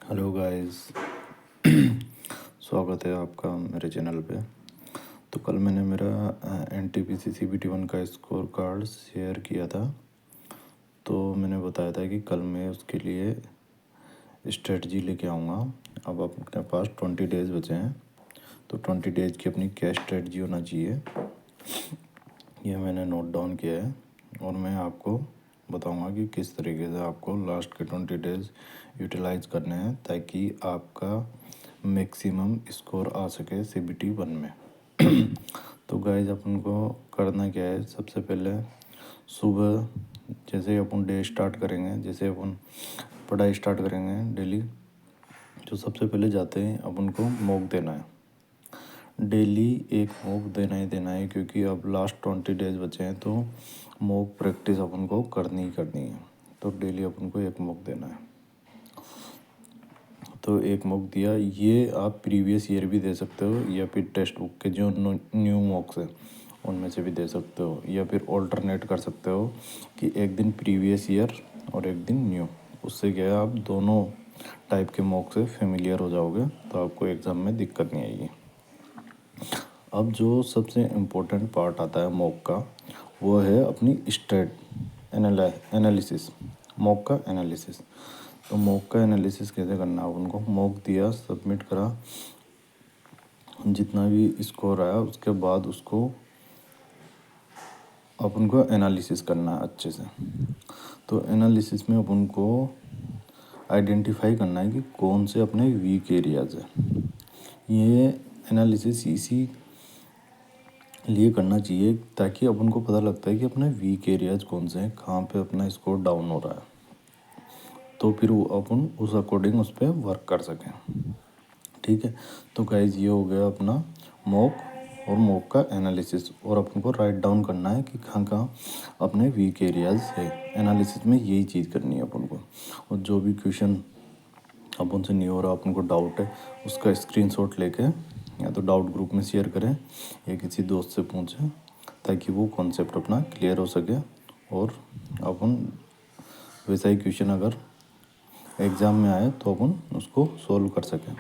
Hello guys. स्वागत है आपका मेरे चैनल पे। तो कल मैंने मेरा NTPC CBT 1 का स्कोर कार्ड शेयर किया था। तो मैंने बताया था कि कल मैं उसके लिए स्ट्रेटजी लेके आऊँगा। अब अपने पास 20 डेज़ बचे हैं, तो 20 डेज़ की अपनी क्या स्ट्रेटजी होना चाहिए ये मैंने नोट डाउन किया है और मैं आपको बताऊंगा कि किस तरीके से आपको लास्ट के 20 डेज़ यूटिलाइज करने हैं ताकि आपका मैक्सिमम स्कोर आ सके CBT 1 में। तो गाइज अपन को करना क्या है, सबसे पहले सुबह जैसे ही अपन डे स्टार्ट करेंगे, जैसे अपन पढ़ाई स्टार्ट करेंगे डेली, तो सबसे पहले जाते हैं अपन को मॉक देना है। डेली एक मॉक देना ही देना है, क्योंकि अब लास्ट 20 डेज़ बचे हैं तो मॉक प्रैक्टिस अपन को करनी ही करनी है। तो डेली अपन को एक मॉक देना है। तो एक मॉक दिया, ये आप प्रीवियस ईयर भी दे सकते हो या फिर टेक्स्ट बुक के जो न्यू मॉक्स हैं उनमें से भी दे सकते हो, या फिर ऑल्टरनेट कर सकते हो कि एक दिन प्रीवियस ईयर और एक दिन न्यू। उससे क्या है, आप दोनों टाइप के मॉक से फेमिलियर हो जाओगे तो आपको एग्ज़ाम में दिक्कत नहीं आएगी। अब जो सबसे इम्पोर्टेंट पार्ट आता है मॉक का, वो है अपनी एनालिसिस, मॉक का एनालिसिस। तो मॉक का एनालिसिस कैसे करना है, उनको मॉक दिया, सबमिट करा, जितना भी स्कोर आया उसके बाद उसको अपन को एनालिसिस करना है अच्छे से। तो एनालिसिस में अपन को आइडेंटिफाई करना है कि कौन से अपने वीक एरियाज है। ये एनालिसिस इसी लिए करना चाहिए ताकि अपन को पता लगता है कि अपने वीक एरियाज कौन से हैं, कहाँ पे अपना स्कोर डाउन हो रहा है, तो फिर अपन उस अकॉर्डिंग उस पर वर्क कर सकें। ठीक है, तो गाइज ये हो गया अपना मॉक और मॉक का एनालिसिस, और अपन को राइट डाउन करना है कि कहाँ कहाँ अपने वीक एरियाज है। एनालिसिस में यही चीज़ करनी है अपन को। और जो भी क्वेश्चन अपन से नहीं हो रहा, अपन को डाउट है, उसका स्क्रीनशॉट लेके या तो डाउट ग्रुप में शेयर करें या किसी दोस्त से पूछें ताकि वो कॉन्सेप्ट अपना क्लियर हो सके और अपन वैसा ही क्वेश्चन अगर एग्ज़ाम में आए तो अपन उसको सॉल्व कर सकें।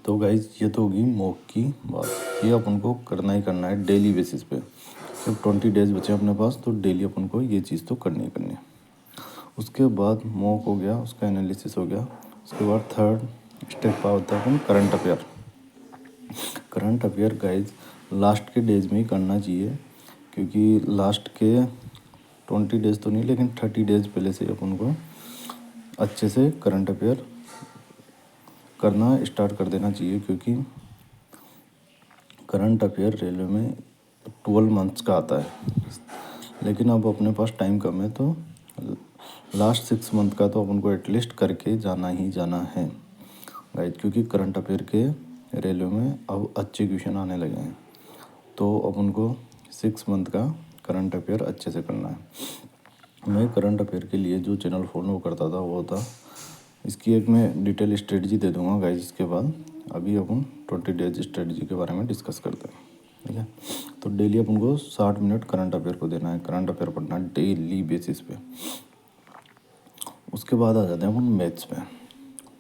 तो गाइज ये तो होगी मॉक की बात। ये अपन को करना ही करना है डेली बेसिस पे। जब 20 डेज़ बचे अपने पास तो डेली अपन को ये चीज़ तो करनी ही करनी है। उसके बाद मॉक हो गया, उसका एनालिसिस हो गया। उसके बाद थर्ड स्टेप होता है अपन current affair. Current affair guys last के डेज में ही करना चाहिए, क्योंकि लास्ट के 20 डेज़ तो नहीं लेकिन 30 डेज़ पहले से अपन को अच्छे से करंट अफेयर करना स्टार्ट कर देना चाहिए, क्योंकि करंट अफेयर रेलवे में 12 मंथ्स का आता है। लेकिन अब अपने पास टाइम कम है तो लास्ट 6 मंथ का तो अपन को एटलीस्ट करके जाना ही जाना है गाइज, क्योंकि करंट अफेयर के रेलवे में अब अच्छे क्वेश्चन आने लगे हैं। तो अपन को 6 मंथ का करंट अफेयर अच्छे से करना है। मैं करंट अफेयर के लिए जो चैनल फॉलो करता था वो था, इसकी एक मैं डिटेल स्ट्रेटजी दे दूंगा गाइज इसके बाद। अभी अपन 20 डेज स्ट्रेटजी के बारे में डिस्कस करते हैं। ठीक है, तो डेली अपन को 60 मिनट करंट अफेयर को देना है, करंट अफेयर पढ़ना है डेली बेसिस पे। उसके बाद आ जाते हैं अपन मैथ्स पे।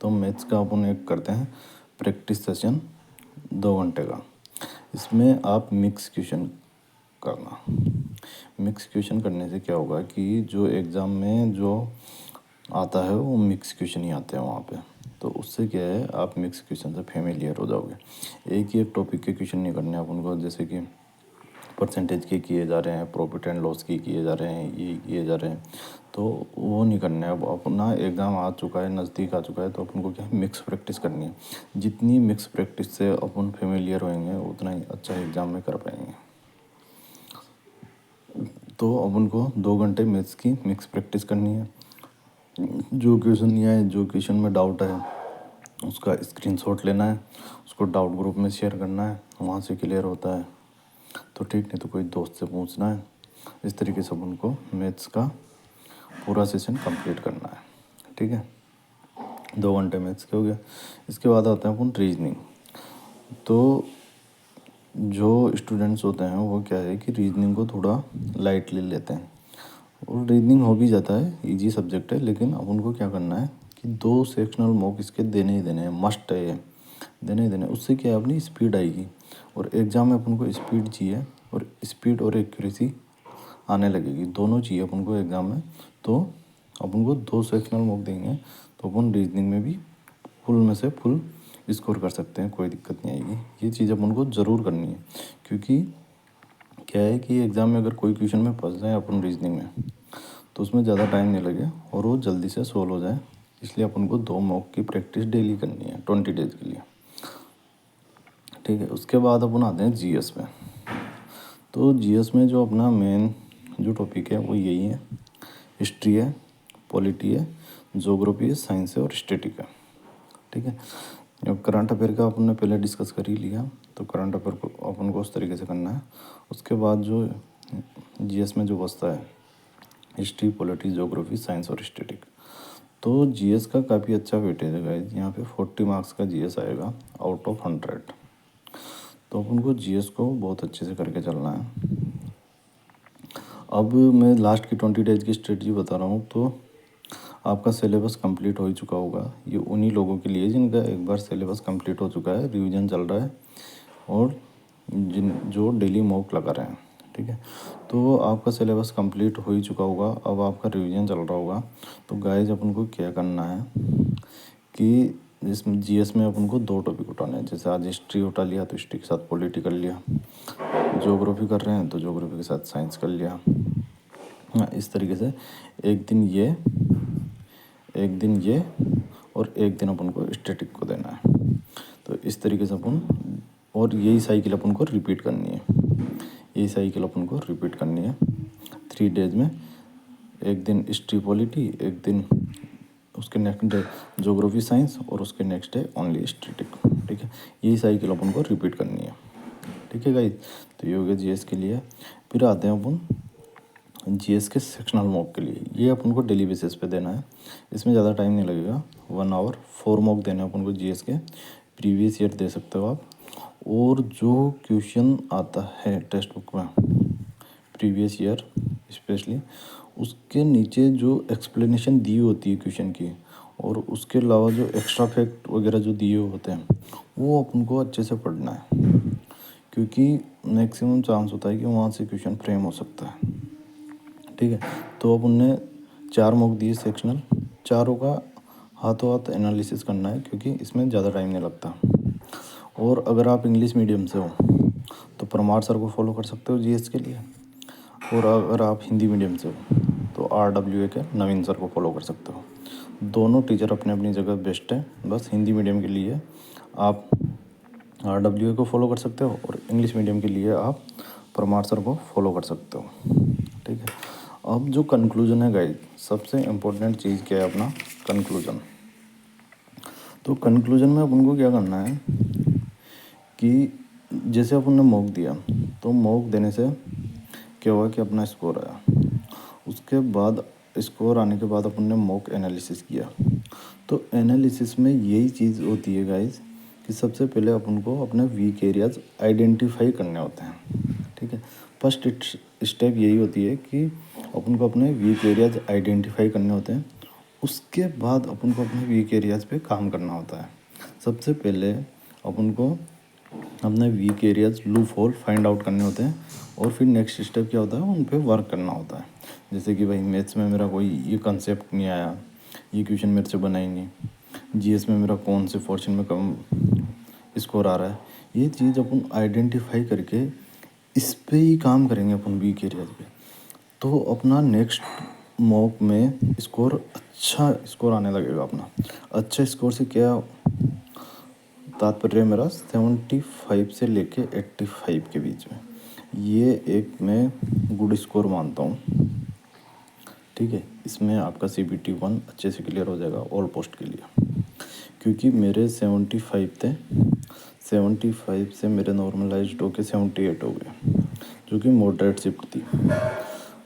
तो मैथ्स का अपन एक करते हैं प्रैक्टिस सेशन 2 घंटे का। इसमें आप मिक्स क्वेश्चन करना। मिक्स क्वेश्चन करने से क्या होगा कि जो एग्ज़ाम में जो आता है वो मिक्स क्वेश्चन ही आते हैं वहाँ पे। तो उससे क्या है, आप मिक्स क्वेश्चन से फेमिलियर हो जाओगे। एक ही एक टॉपिक के क्वेश्चन नहीं करने अपन को, जैसे कि परसेंटेज के किए जा रहे हैं, प्रॉफिट एंड लॉस के किए जा रहे हैं, ये किए जा रहे हैं, तो वो नहीं करना है। अब अपना एग्ज़ाम आ चुका है, नज़दीक आ चुका है, तो अपन को क्या है, मिक्स प्रैक्टिस करनी है। जितनी मिक्स प्रैक्टिस से अपन फेमिलियर होएंगे उतना ही अच्छा एग्ज़ाम में कर पाएंगे। तो अपन को 2 घंटे मैथ्स की मिक्स प्रैक्टिस करनी है। जो क्वेश्चन नहीं आए, जो क्वेश्चन में डाउट है, उसका स्क्रीनशॉट लेना है, उसको डाउट ग्रुप में शेयर करना है, वहाँ से क्लियर होता है तो ठीक, नहीं तो कोई दोस्त से पूछना है। इस तरीके से अपन को मैथ्स का पूरा सेशन कंप्लीट करना है। ठीक है, 2 घंटे मैथ्स के हो गया। इसके बाद आते हैं अपन रीजनिंग। तो जो स्टूडेंट्स होते हैं वो क्या है कि रीजनिंग को थोड़ा लाइटली लेते हैं, और रीजनिंग हो भी जाता है, इजी सब्जेक्ट है, लेकिन अब उनको क्या करना है कि 2 सेक्शनल मॉक इसके देने ही देने हैं, मस्ट है ये, देने ही देने। उससे क्या है, अपनी स्पीड आएगी। और एग्ज़ाम में अपन को स्पीड चाहिए, और स्पीड और एक्यूरेसी आने लगेगी, दोनों चाहिए अपन को एग्ज़ाम में। तो अपन को 2 सेक्शनल मॉक देंगे तो अपन रीजनिंग में भी फुल में से फुल स्कोर कर सकते हैं, कोई दिक्कत नहीं आएगी। ये चीज़ अपन को ज़रूर करनी है, क्योंकि क्या है कि एग्ज़ाम में अगर कोई क्वेश्चन में फंस जाए अपन रीजनिंग में, तो उसमें ज़्यादा टाइम नहीं लगे और वो जल्दी से सोल्व हो जाए। इसलिए अपन को 2 मॉक की प्रैक्टिस डेली करनी है 20 डेज़ के लिए, ठीक है। उसके बाद अपन आते हैं जीएस में। तो जीएस में जो अपना मेन जो टॉपिक है वो यही है, हिस्ट्री है, पॉलिटी है, ज्योग्राफी है, साइंस है और स्टैटिक है, ठीक है। अब करंट अफेयर का अपन ने पहले डिस्कस कर ही लिया, तो करंट अफेयर को अपन को उस तरीके से करना है। उसके बाद जो जीएस में जो बचता है, हिस्ट्री, पॉलिटी, ज्योग्राफी, साइंस और स्टैटिक। तो जीएस का काफ़ी अच्छा वेटेज है गाइस, यहाँ पे 40 मार्क्स का जीएस आएगा आउट ऑफ 100। तो अपन को जीएस को बहुत अच्छे से करके चलना है। अब मैं लास्ट की 20 डेज की स्ट्रेटजी बता रहा हूँ। तो आपका सिलेबस कंप्लीट हो ही चुका होगा, ये उन्हीं लोगों के लिए जिनका एक बार सिलेबस कंप्लीट हो चुका है, रिवीजन चल रहा है, और जो डेली मॉक लगा रहे हैं, ठीक है। तो आपका सिलेबस कंप्लीट हो ही चुका होगा, अब आपका रिवीजन चल रहा होगा। तो गाइस अपन को क्या करना है कि जिसमें जीएस में अपन को 2 टॉपिक उठाने हैं। जैसे आज हिस्ट्री उठा लिया तो हिस्ट्री के साथ पॉलिटी कर लिया, ज्योग्राफी कर रहे हैं तो ज्योग्राफी के साथ साइंस कर लिया। हाँ, इस तरीके से एक दिन ये, एक दिन ये, और एक दिन अपन को स्टैटिक को देना है। तो इस तरीके से अपन, और यही साइकिल अपन को रिपीट करनी है, यही साइकिल अपन को रिपीट करनी है 3 डेज में। एक दिन हिस्ट्री पॉलिटी, एक दिन उसके नेक्स्ट डे ज्योग्राफी साइंस, और उसके नेक्स्ट डे ओनली स्टैटिक, ठीक है। यही साइकिल अपन को रिपीट करनी है, ठीक है गाइस। तो ये हो गया जीएस के लिए। फिर आते हैं अपन जीएस के सेक्शनल मॉक के लिए। ये अपन को डेली बेसिस पे देना है, इसमें ज़्यादा टाइम नहीं लगेगा, 1 आवर 4 मॉक देने हैं अपन को जीएस के। प्रीवियस ईयर दे सकते हो आप, और जो क्वेश्चन आता है टेक्स्ट बुक में प्रीवियस ईयर स्पेशली, उसके नीचे जो एक्सप्लेनेशन दी होती है क्वेश्चन की, और उसके अलावा जो एक्स्ट्रा फैक्ट वगैरह जो दिए होते हैं, वो अपन को अच्छे से पढ़ना है, क्योंकि मैक्सिमम चांस होता है कि वहाँ से क्वेश्चन फ्रेम हो सकता है, ठीक है। तो अब उनने 4 मॉक दिए सेक्शनल, चारों का हाथों हाथ एनालिसिस करना है, क्योंकि इसमें ज़्यादा टाइम नहीं लगता। और अगर आप इंग्लिश मीडियम से हो तो परमार सर को फॉलो कर सकते हो जीएस के लिए, और अगर आप हिंदी मीडियम से हो तो RWA के नवीन सर को फॉलो कर सकते हो। दोनों टीचर अपने अपनी जगह बेस्ट है। बस हिंदी मीडियम के लिए आप RWA को फॉलो कर सकते हो, और इंग्लिश मीडियम के लिए आप परमार सर को फॉलो कर सकते हो, ठीक है। अब जो कंक्लूजन है गाइस, सबसे इम्पोर्टेंट चीज़ क्या है, अपना कंक्लूजन। तो कंक्लूजन में अपन को क्या करना है कि जैसे अपन ने मॉक दिया, तो मॉक देने से क्या हुआ कि अपना स्कोर आया। उसके बाद स्कोर आने के बाद अपन ने मॉक एनालिसिस किया। तो एनालिसिस में यही चीज़ होती है गाइस कि सबसे पहले अपन को अपने वीक एरियाज आइडेंटिफाई करने होते हैं, ठीक है। फर्स्ट स्टेप यही होती है कि अपन को अपने वीक एरियाज आइडेंटिफाई करने होते हैं। उसके बाद अपन को अपने वीक एरियाज पे काम करना होता है। सबसे पहले अपन को अपने weak areas loop hole find out करने होते हैं, और फिर नेक्स्ट स्टेप क्या होता है, उन पे वर्क करना होता है। जैसे कि भाई मैथ्स में मेरा कोई ये कंसेप्ट नहीं आया, ये क्वेश्चन मेरे से बना ही नहीं, जीएस में मेरा कौन से पोर्शन में कम स्कोर आ रहा है, ये चीज़ अपन आइडेंटिफाई करके इस पे ही काम करेंगे अपन वीक एरियाज पे। तो अपना नेक्स्ट मॉक में अच्छा स्कोर आने लगेगा अपना। अच्छा स्कोर से क्या तात्पर्य मेरा 75 से लेके 85 के बीच में, ये एक मैं गुड स्कोर मानता हूँ, ठीक है। इसमें आपका CBT 1 अच्छे से क्लियर हो जाएगा ऑल पोस्ट के लिए, क्योंकि मेरे 75 थे, 75 से मेरे नॉर्मलाइज्ड होके 78 हो गए, जो कि मॉडरेट शिफ्ट थी।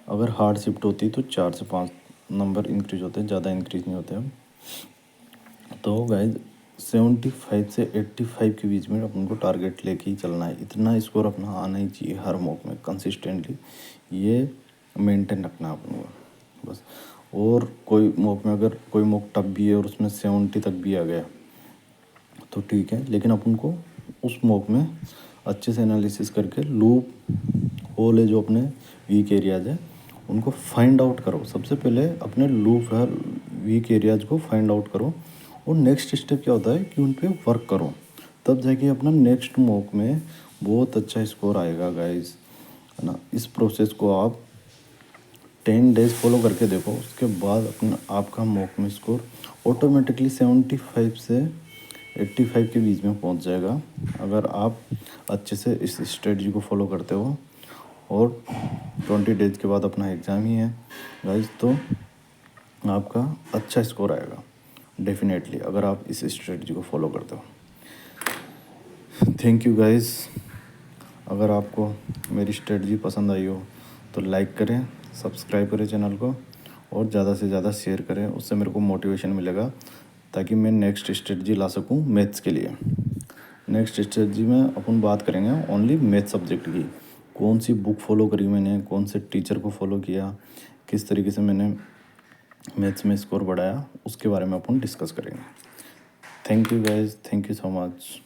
अगर हार्ड शिफ्ट होती तो 4 से 5 नंबर इंक्रीज होते, ज़्यादा इंक्रीज नहीं होते हम। तो गाइज 75 से 85 के बीच में अपन को टारगेट लेके ही चलना है। इतना स्कोर अपना आना ही चाहिए हर मॉक में कंसिस्टेंटली, ये मेंटेन रखना है अपन को बस। और कोई मॉक में अगर कोई मॉक टफ भी है और उसमें 70 तक भी आ गया तो ठीक है, लेकिन अपन को उस मॉक में अच्छे से एनालिसिस करके लूप होल है जो अपने वीक एरियाज है उनको फाइंड आउट करो। सबसे पहले अपने लूप है वीक एरियाज को फाइंड आउट करो और नेक्स्ट स्टेप क्या होता है कि उन पे वर्क करो, तब जाके अपना नेक्स्ट मॉक में बहुत अच्छा स्कोर आएगा गाइस, है ना। इस प्रोसेस को आप 10 डेज फॉलो करके देखो, उसके बाद अपना आपका मॉक में स्कोर ऑटोमेटिकली 75 से 85 के बीच में पहुंच जाएगा अगर आप अच्छे से इस स्ट्रेटजी को फॉलो करते हो। और 20 डेज के बाद अपना एग्ज़ाम ही है गाइस, तो आपका अच्छा स्कोर आएगा डेफिनेटली अगर आप इस स्ट्रेटजी को फॉलो करते हो। Thank you guys. अगर आपको मेरी स्ट्रेटजी पसंद आई हो तो लाइक करें, सब्सक्राइब करें चैनल को और ज़्यादा से ज़्यादा शेयर करें, उससे मेरे को मोटिवेशन मिलेगा ताकि मैं नेक्स्ट स्ट्रेटजी ला सकूं मैथ्स के लिए। नेक्स्ट स्ट्रेटजी में अपन बात करेंगे ओनली मैथ सब्जेक्ट की, कौन सी बुक फॉलो करी मैंने, कौन से टीचर को फॉलो किया, किस तरीके से मैंने मैथ्स में स्कोर बढ़ाया, उसके बारे में अपन डिस्कस करेंगे। Thank you guys, thank you so much.